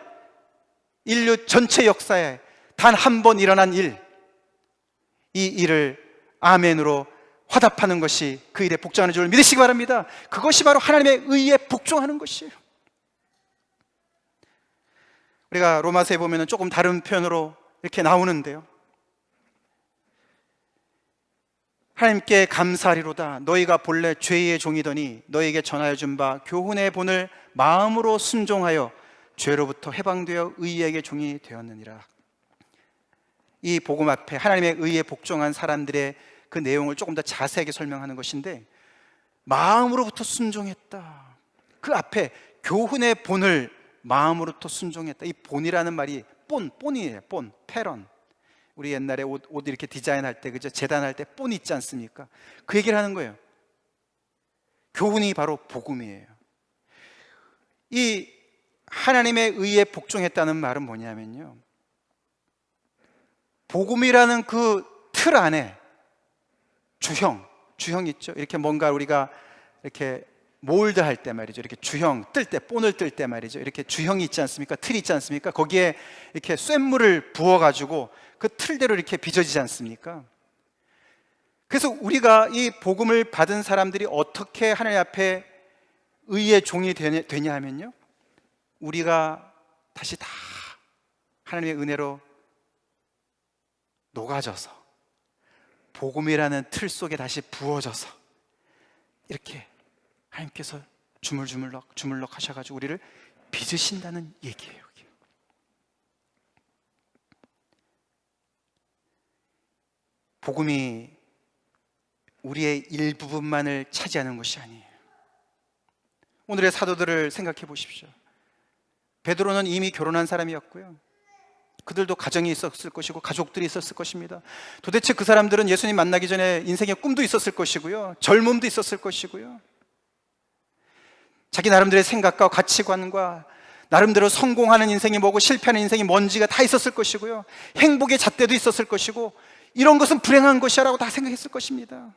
A: 인류 전체 역사에 단 한 번 일어난 일, 이 일을 아멘으로 화답하는 것이 그 일에 복종하는 줄 믿으시기 바랍니다. 그것이 바로 하나님의 의에 복종하는 것이에요. 우리가 로마서에 보면 조금 다른 표현으로 이렇게 나오는데요, 하나님께 감사하리로다. 너희가 본래 죄의 종이더니 너희에게 전하여 준 바 교훈의 본을 마음으로 순종하여 죄로부터 해방되어 의에게 종이 되었느니라. 이 복음 앞에 하나님의 의에 복종한 사람들의 그 내용을 조금 더 자세하게 설명하는 것인데, 마음으로부터 순종했다. 그 앞에 교훈의 본을 마음으로부터 순종했다. 이 본이라는 말이 본이에요. 본, 패런. 우리 옛날에 옷 이렇게 디자인할 때, 그죠? 재단할 때 본 있지 않습니까? 그 얘기를 하는 거예요. 교훈이 바로 복음이에요. 이 하나님의 의에 복종했다는 말은 뭐냐면요, 복음이라는 그 틀 안에 주형 있죠? 이렇게 뭔가 우리가 이렇게 몰드 할 때 말이죠, 이렇게 주형 뜰 때, 본을 뜰 때 말이죠, 이렇게 주형이 있지 않습니까? 틀이 있지 않습니까? 거기에 이렇게 쇳물을 부어가지고 그 틀대로 이렇게 빚어지지 않습니까? 그래서 우리가 이 복음을 받은 사람들이 어떻게 하나님 앞에 의의 종이 되냐 하면요, 우리가 다시 다 하나님의 은혜로 녹아져서 복음이라는 틀 속에 다시 부어져서 이렇게 하나님께서 주물럭 하셔가지고 우리를 빚으신다는 얘기예요. 복음이 우리의 일부분만을 차지하는 것이 아니에요. 오늘의 사도들을 생각해 보십시오. 베드로는 이미 결혼한 사람이었고요, 그들도 가정이 있었을 것이고 가족들이 있었을 것입니다. 도대체 그 사람들은 예수님 만나기 전에 인생의 꿈도 있었을 것이고요, 젊음도 있었을 것이고요, 자기 나름대로의 생각과 가치관과 나름대로 성공하는 인생이 뭐고 실패하는 인생이 뭔지가 다 있었을 것이고요, 행복의 잣대도 있었을 것이고, 이런 것은 불행한 것이라고 다 생각했을 것입니다.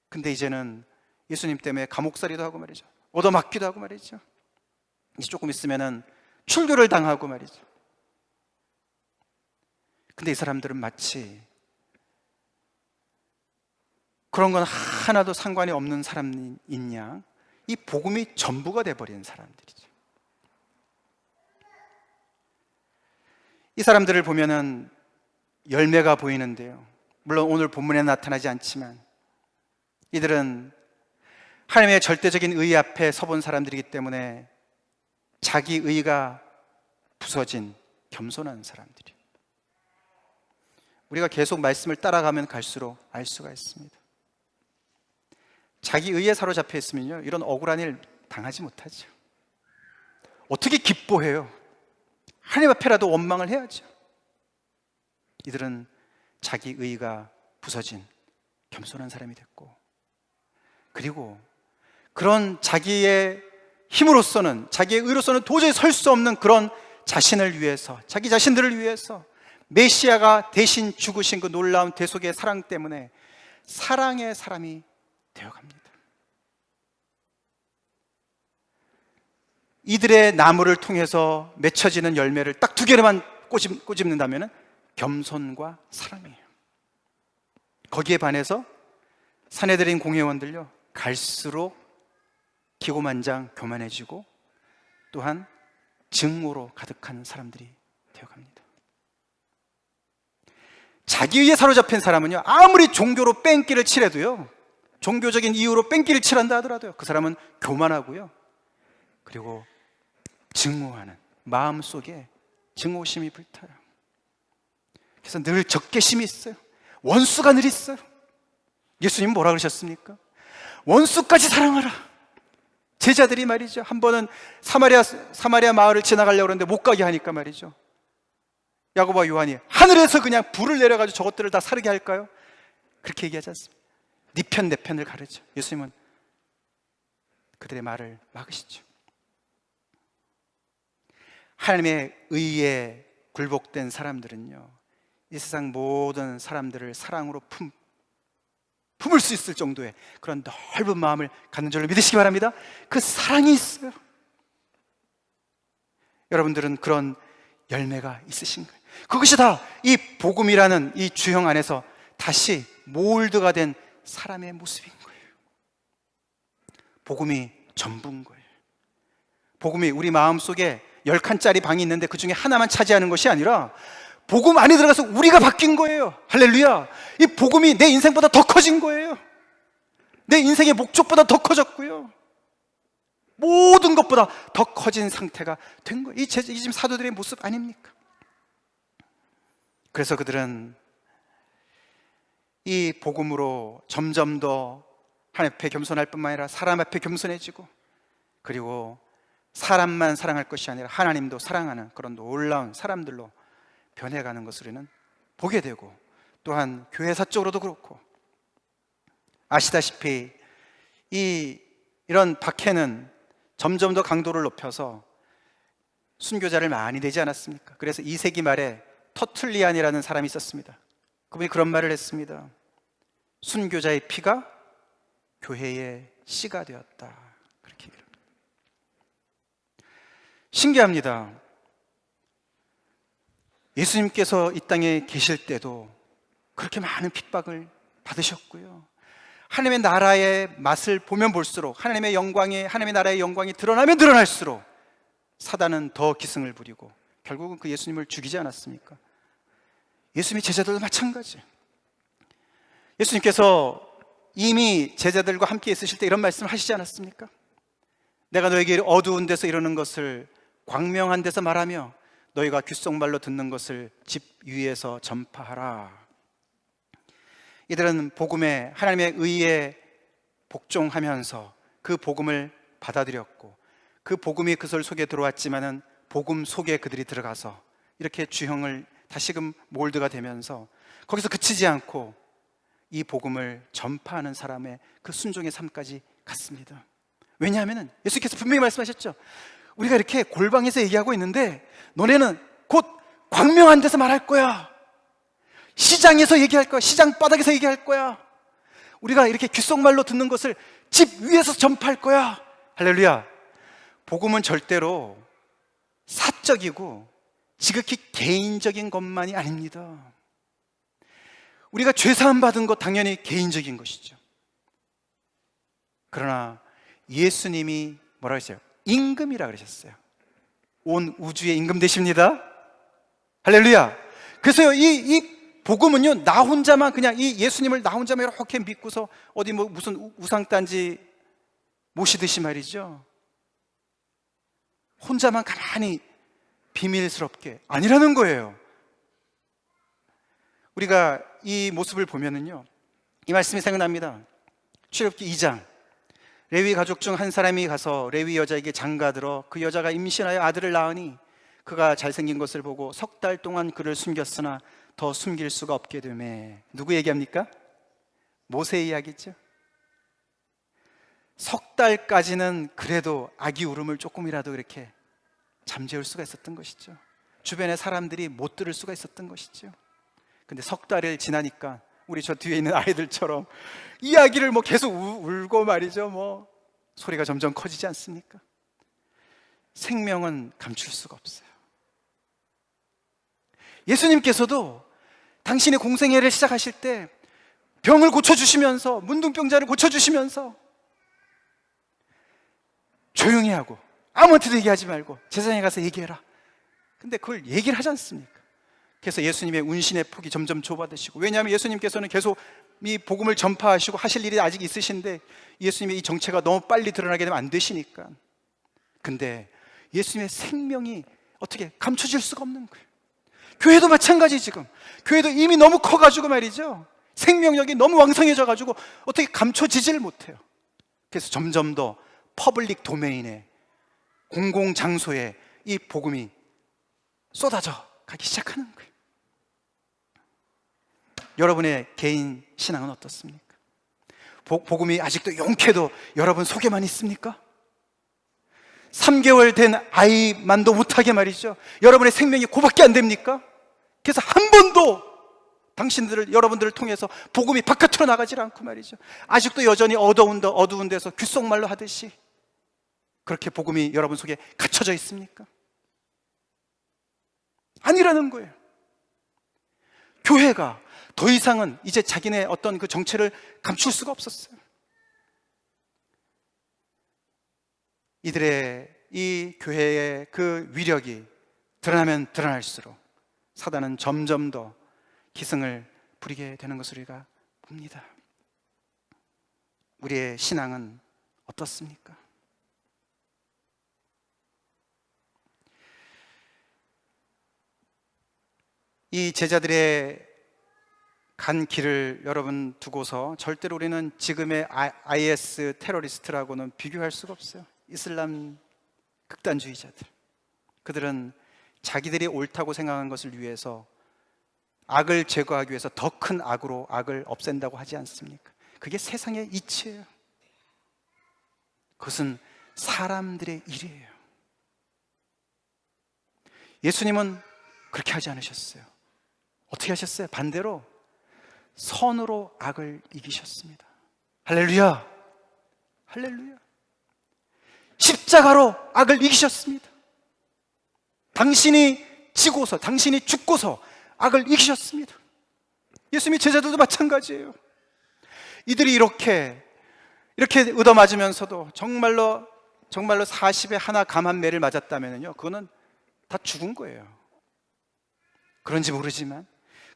A: 근데 이제는 예수님 때문에 감옥살이도 하고 말이죠, 얻어맞기도 하고 말이죠, 이제 조금 있으면은 출교를 당하고 말이죠. 근데 이 사람들은 마치 그런 건 하나도 상관이 없는 사람인 양 이 복음이 전부가 돼버린 사람들이죠. 이 사람들을 보면은 열매가 보이는데요, 물론 오늘 본문에 나타나지 않지만 이들은 하나님의 절대적인 의 앞에 서본 사람들이기 때문에 자기 의가 부서진 겸손한 사람들이에요. 우리가 계속 말씀을 따라가면 갈수록 알 수가 있습니다. 자기 의에 사로잡혀 있으면요, 이런 억울한 일 당하지 못하죠. 어떻게 기뻐해요? 하나님 앞에라도 원망을 해야죠. 이들은 자기 의가 부서진 겸손한 사람이 됐고, 그리고 그런 자기의 힘으로서는, 자기의 의로서는 도저히 설 수 없는 그런 자신을 위해서, 자기 자신들을 위해서 메시아가 대신 죽으신 그 놀라운 대속의 사랑 때문에 사랑의 사람이 되어갑니다. 이들의 나무를 통해서 맺혀지는 열매를 딱 두 개로만 꼬집는다면 겸손과 사랑이에요. 거기에 반해서 사내들인 공회원들요, 갈수록 기고만장 교만해지고 또한 증오로 가득한 사람들이 되어갑니다. 자기의에 사로잡힌 사람은요, 아무리 종교로 뺑기를 칠해도요, 종교적인 이유로 뺑기를 칠한다 하더라도요, 그 사람은 교만하고요, 그리고 증오하는, 마음속에 증오심이 불타요. 그래서 늘 적개심이 있어요. 원수가 늘 있어요. 예수님 뭐라 그러셨습니까? 원수까지 사랑하라. 제자들이 말이죠, 한 번은 사마리아 마을을 지나가려고 그러는데 못 가게 하니까 말이죠, 야고보와 요한이 하늘에서 그냥 불을 내려가지고 저것들을 다 사르게 할까요? 그렇게 얘기하지 않습니다. 네 편 내 편을 가르쳐. 예수님은 그들의 말을 막으시죠. 하나님의 의에 굴복된 사람들은요, 이 세상 모든 사람들을 사랑으로 품을 수 있을 정도의 그런 넓은 마음을 갖는 줄로 믿으시기 바랍니다. 그 사랑이 있어요. 여러분들은 그런 열매가 있으신 거예요. 그것이 다 이 복음이라는 이 주형 안에서 다시 몰드가 된 사람의 모습인 거예요. 복음이 전부인 거예요. 복음이 우리 마음속에 10칸짜리 방이 있는데 그 중에 하나만 차지하는 것이 아니라 복음 안에 들어가서 우리가 바뀐 거예요. 할렐루야. 이 복음이 내 인생보다 더 커진 거예요. 내 인생의 목적보다 더 커졌고요, 모든 것보다 더 커진 상태가 된 거예요. 이 지금 사도들의 모습 아닙니까? 그래서 그들은 이 복음으로 점점 더 하나님 앞에 겸손할 뿐만 아니라 사람 앞에 겸손해지고, 그리고 사람만 사랑할 것이 아니라 하나님도 사랑하는 그런 놀라운 사람들로 변해가는 것을 우리는 보게 되고, 또한 교회사 쪽으로도 그렇고, 아시다시피 이런 박해는 점점 더 강도를 높여서 순교자를 많이 내지 않았습니까? 그래서 2세기 말에 터툴리안이라는 사람이 있었습니다. 그분이 그런 말을 했습니다. 순교자의 피가 교회의 씨가 되었다. 그렇게 얘기합니다. 신기합니다. 예수님께서 이 땅에 계실 때도 그렇게 많은 핍박을 받으셨고요, 하나님의 나라의 맛을 보면 볼수록, 하나님의 나라의 영광이 드러나면 드러날수록 사단은 더 기승을 부리고 결국은 그 예수님을 죽이지 않았습니까? 예수님의 제자들도 마찬가지예요. 예수님께서 이미 제자들과 함께 있으실 때 이런 말씀을 하시지 않았습니까? 내가 너에게 어두운 데서 이러는 것을 광명한 데서 말하며 너희가 귓속말로 듣는 것을 집 위에서 전파하라. 이들은 복음에, 하나님의 의에 복종하면서 그 복음을 받아들였고, 그 복음이 그들 속에 들어왔지만은 복음 속에 그들이 들어가서 이렇게 주형을 다시금 몰드가 되면서 거기서 그치지 않고 이 복음을 전파하는 사람의 그 순종의 삶까지 갔습니다. 왜냐하면 예수께서 분명히 말씀하셨죠. 우리가 이렇게 골방에서 얘기하고 있는데 너네는 곧 광명한 데서 말할 거야. 시장에서 얘기할 거야. 시장 바닥에서 얘기할 거야. 우리가 이렇게 귓속말로 듣는 것을 집 위에서 전파할 거야. 할렐루야. 복음은 절대로 사적이고 지극히 개인적인 것만이 아닙니다. 우리가 죄사함 받은 것 당연히 개인적인 것이죠. 그러나 예수님이 뭐라고 했어요? 임금이라 그러셨어요. 온 우주의 임금 되십니다. 할렐루야. 그래서 이 복음은요, 나 혼자만 그냥 이 예수님을 나 혼자만 이렇게 믿고서 어디 뭐 무슨 우상단지 모시듯이 말이죠, 혼자만 가만히 비밀스럽게 아니라는 거예요. 우리가 이 모습을 보면은요, 이 말씀이 생각납니다. 출애굽기 2장, 레위 가족 중 한 사람이 가서 레위 여자에게 장가들어 그 여자가 임신하여 아들을 낳으니 그가 잘생긴 것을 보고 석 달 동안 그를 숨겼으나 더 숨길 수가 없게 되매. 누구 얘기합니까? 모세 이야기죠. 석 달까지는 그래도 아기 울음을 조금이라도 이렇게 잠재울 수가 있었던 것이죠. 주변의 사람들이 못 들을 수가 있었던 것이죠. 근데 석 달을 지나니까 우리 저 뒤에 있는 아이들처럼 이야기를 뭐 계속 울고 말이죠. 뭐 소리가 점점 커지지 않습니까? 생명은 감출 수가 없어요. 예수님께서도 당신의 공생애를 시작하실 때 병을 고쳐주시면서, 문둥병자를 고쳐주시면서 조용히 하고 아무한테도 얘기하지 말고 제사장에 가서 얘기해라. 근데 그걸 얘기를 하지 않습니까? 그래서 예수님의 운신의 폭이 점점 좁아지시고, 왜냐하면 예수님께서는 계속 이 복음을 전파하시고 하실 일이 아직 있으신데 예수님의 이 정체가 너무 빨리 드러나게 되면 안 되시니까. 근데 예수님의 생명이 어떻게 감춰질 수가 없는 거예요. 교회도 마찬가지. 지금 교회도 이미 너무 커가지고 말이죠, 생명력이 너무 왕성해져가지고 어떻게 감춰지질 못해요. 그래서 점점 더 퍼블릭 도메인에, 공공장소에 이 복음이 쏟아져 가기 시작하는 거예요. 여러분의 개인 신앙은 어떻습니까? 복음이 아직도 용케도 여러분 속에만 있습니까? 3개월 된 아이만도 못하게 말이죠, 여러분의 생명이 그밖에 안 됩니까? 그래서 한 번도 여러분들을 통해서 복음이 바깥으로 나가질 않고 말이죠, 아직도 여전히 어두운 데서 귓속말로 하듯이 그렇게 복음이 여러분 속에 갇혀져 있습니까? 아니라는 거예요. 교회가 더 이상은 이제 자기네 어떤 그 정체를 감출 수가 없었어요. 이들의 이 교회의 그 위력이 드러나면 드러날수록 사단은 점점 더 기승을 부리게 되는 것을 우리가 봅니다. 우리의 신앙은 어떻습니까? 이 제자들의 간 길을 여러분 두고서 절대로 우리는 지금의 IS 테러리스트라고는 비교할 수가 없어요. 이슬람 극단주의자들, 그들은 자기들이 옳다고 생각한 것을 위해서, 악을 제거하기 위해서 더 큰 악으로 악을 없앤다고 하지 않습니까? 그게 세상의 이치예요. 그것은 사람들의 일이에요. 예수님은 그렇게 하지 않으셨어요. 어떻게 하셨어요? 반대로 선으로 악을 이기셨습니다. 할렐루야! 할렐루야! 십자가로 악을 이기셨습니다. 당신이 지고서, 당신이 죽고서 악을 이기셨습니다. 예수님의 제자들도 마찬가지예요. 이들이 이렇게 얻어맞으면서도 정말로 40에 하나 감 한 매를 맞았다면요, 그거는 다 죽은 거예요. 그런지 모르지만,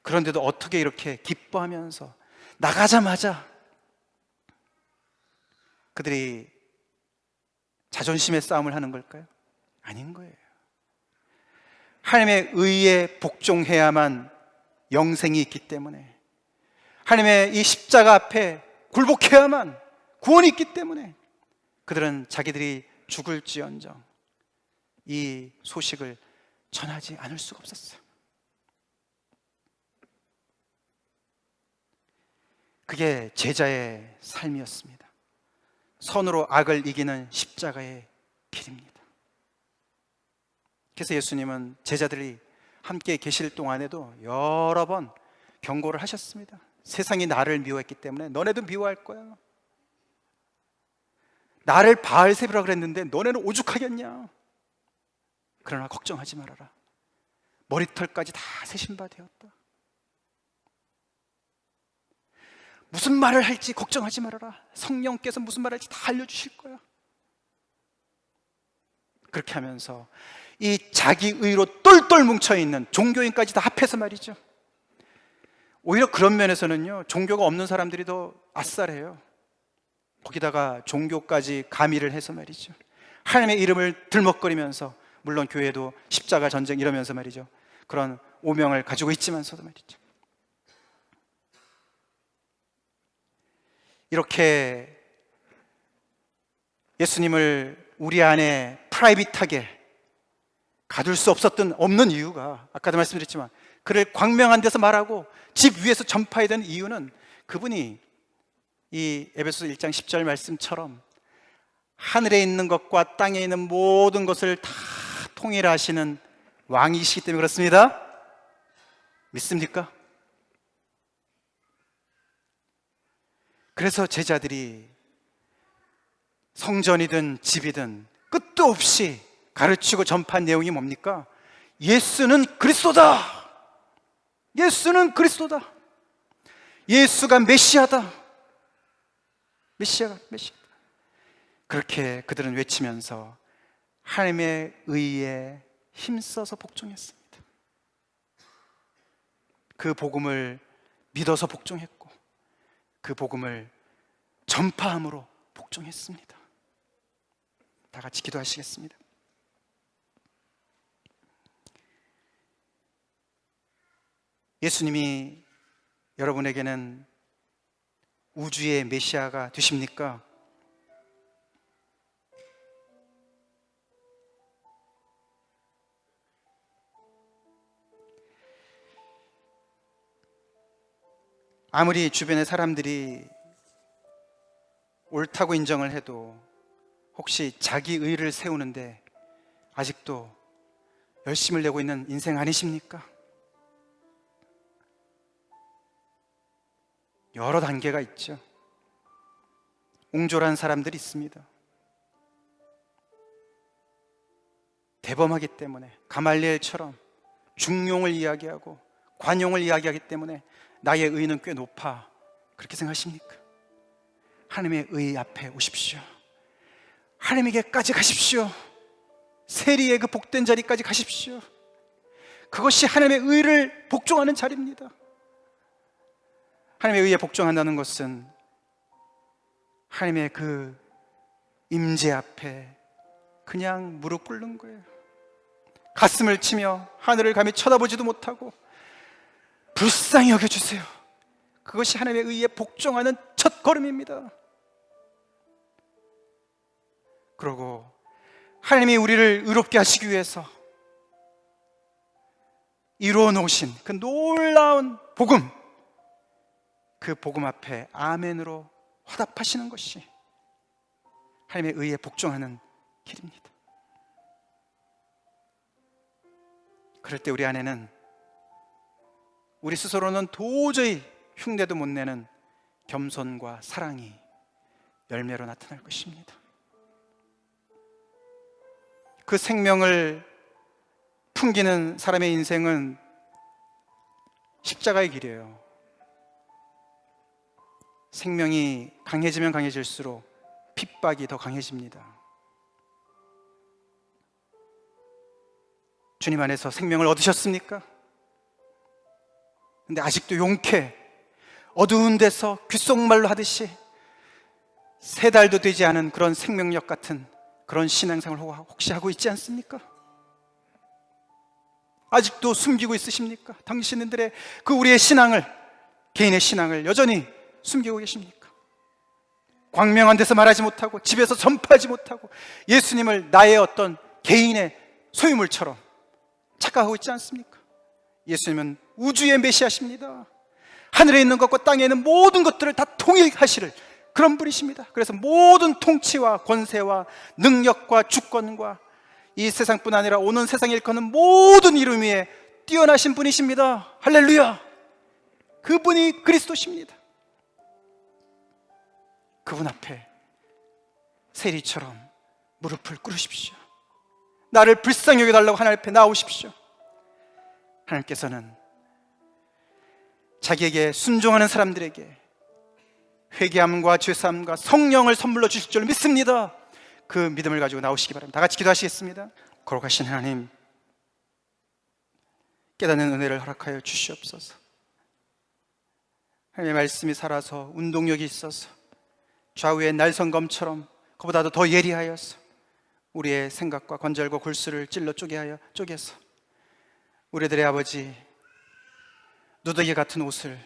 A: 그런데도 어떻게 이렇게 기뻐하면서 나가자마자 그들이 자존심의 싸움을 하는 걸까요? 아닌 거예요. 하나님의 의에 복종해야만 영생이 있기 때문에, 하나님의 이 십자가 앞에 굴복해야만 구원이 있기 때문에 그들은 자기들이 죽을지언정 이 소식을 전하지 않을 수가 없었어요. 그게 제자의 삶이었습니다. 선으로 악을 이기는 십자가의 길입니다. 그래서 예수님은 제자들이 함께 계실 동안에도 여러 번 경고를 하셨습니다. 세상이 나를 미워했기 때문에 너네도 미워할 거야. 나를 바알세부라 그랬는데 너네는 오죽하겠냐. 그러나 걱정하지 말아라. 머리털까지 다 세신 바 되었다. 무슨 말을 할지 걱정하지 말아라. 성령께서 무슨 말을 할지 다 알려주실 거야. 그렇게 하면서 이 자기 의로 똘똘 뭉쳐있는 종교인까지 다 합해서 말이죠. 오히려 그런 면에서는요, 종교가 없는 사람들이 더 아싸래요. 거기다가 종교까지 가미를 해서 말이죠. 하나님의 이름을 들먹거리면서, 물론 교회도 십자가 전쟁 이러면서 말이죠, 그런 오명을 가지고 있지만서도 말이죠. 이렇게 예수님을 우리 안에 프라이빗하게 가둘 수 없는 이유가, 아까도 말씀드렸지만 그를 광명한 데서 말하고 집 위에서 전파해야 되는 이유는 그분이 이 에베소서 1장 10절 말씀처럼 하늘에 있는 것과 땅에 있는 모든 것을 다 통일하시는 왕이시기 때문에 그렇습니다. 믿습니까? 그래서 제자들이 성전이든 집이든 끝도 없이 가르치고 전파한 내용이 뭡니까? 예수는 그리스도다. 예수는 그리스도다. 예수가 메시아다. 메시아. 그렇게 그들은 외치면서 하나님의 의에 힘써서 복종했습니다. 그 복음을 믿어서 복종했고 그 복음을 전파함으로 복종했습니다. 다 같이 기도하시겠습니다. 예수님이 여러분에게는 우주의 메시아가 되십니까? 아무리 주변의 사람들이 옳다고 인정을 해도 혹시 자기 의를 세우는데 아직도 열심을 내고 있는 인생 아니십니까? 여러 단계가 있죠. 옹졸한 사람들이 있습니다. 대범하기 때문에 가말리엘처럼 중용을 이야기하고 관용을 이야기하기 때문에 나의 의는 꽤 높아, 그렇게 생각하십니까? 하나님의 의 앞에 오십시오. 하나님에게까지 가십시오. 세리의 그 복된 자리까지 가십시오. 그것이 하나님의 의를 복종하는 자리입니다. 하나님의 의에 복종한다는 것은 하나님의 그 임재 앞에 그냥 무릎 꿇는 거예요. 가슴을 치며 하늘을 감히 쳐다보지도 못하고 불쌍히 여겨주세요. 그것이 하나님의 의에 복종하는 첫 걸음입니다. 그러고 하나님이 우리를 의롭게 하시기 위해서 이루어 놓으신 그 놀라운 복음, 그 복음 앞에 아멘으로 화답하시는 것이 하나님의 의에 복종하는 길입니다. 그럴 때 우리 안에는 우리 스스로는 도저히 흉내도 못 내는 겸손과 사랑이 열매로 나타날 것입니다. 그 생명을 풍기는 사람의 인생은 십자가의 길이에요. 생명이 강해지면 강해질수록 핍박이 더 강해집니다. 주님 안에서 생명을 얻으셨습니까? 근데 아직도 용케 어두운 데서 귓속말로 하듯이 3달도 되지 않은 그런 생명력 같은 그런 신앙생활을 혹시 하고 있지 않습니까? 아직도 숨기고 있으십니까? 당신들의 그 우리의 신앙을 개인의 신앙을 여전히 숨기고 계십니까? 광명한 데서 말하지 못하고 집에서 전파하지 못하고 예수님을 나의 어떤 개인의 소유물처럼 착각하고 있지 않습니까? 예수님은 우주의 메시아십니다. 하늘에 있는 것과 땅에 있는 모든 것들을 다 통일하시를 그런 분이십니다. 그래서 모든 통치와 권세와 능력과 주권과 이 세상뿐 아니라 오는 세상에 일컫는 모든 이름 위에 뛰어나신 분이십니다. 할렐루야! 그분이 그리스도십니다. 그분 앞에 세리처럼 무릎을 꿇으십시오. 나를 불쌍히 여겨달라고 하나님 앞에 나오십시오. 하나님께서는 자기에게 순종하는 사람들에게 회개함과 죄사함과 성령을 선물로 주실 줄 믿습니다. 그 믿음을 가지고 나오시기 바랍니다. 다 같이 기도하시겠습니다. 거룩하신 하나님, 깨닫는 은혜를 허락하여 주시옵소서. 하나님의 말씀이 살아서 운동력이 있어서 좌우의 날성검처럼 그보다도 더 예리하여서 우리의 생각과 관절과 골수를 찔러 쪼개서 우리들의 아버지 누더기 같은 옷을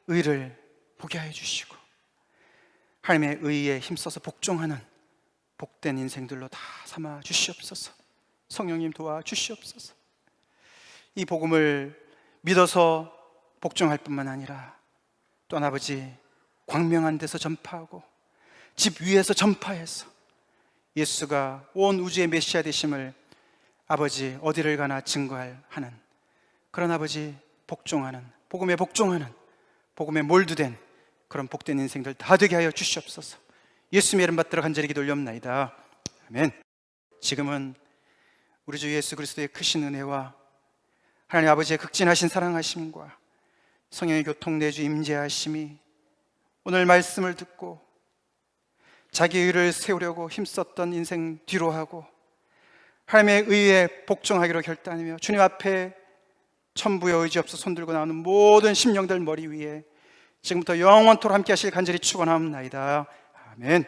A: 의를 보게 하여 주시고 하나님의 의에 힘써서 복종하는 복된 인생들로 다 삼아 주시옵소서. 성령님 도와 주시옵소서. 이 복음을 믿어서 복종할 뿐만 아니라 또한 아버지 광명한 데서 전파하고 집 위에서 전파해서 예수가 온 우주의 메시아 되심을 아버지 어디를 가나 증거하는 그런 아버지 복종하는 복음에 복종하는 복음에 몰두된 그런 복된 인생들 다 되게 하여 주시옵소서. 예수님의 이름 받들어 간절히 기도 올려옵나이다. 아멘. 지금은 우리 주 예수 그리스도의 크신 은혜와 하나님 아버지의 극진하신 사랑하심과 성령의 교통 내주 임재하심이 오늘 말씀을 듣고 자기 의를 세우려고 힘썼던 인생 뒤로 하고 하나님의 의에 복종하기로 결단하며 주님 앞에 천부의 의지 없어 손들고 나오는 모든 심령들 머리 위에 지금부터 영원토록 함께 하실 간절히 축원하옵나이다. 아멘.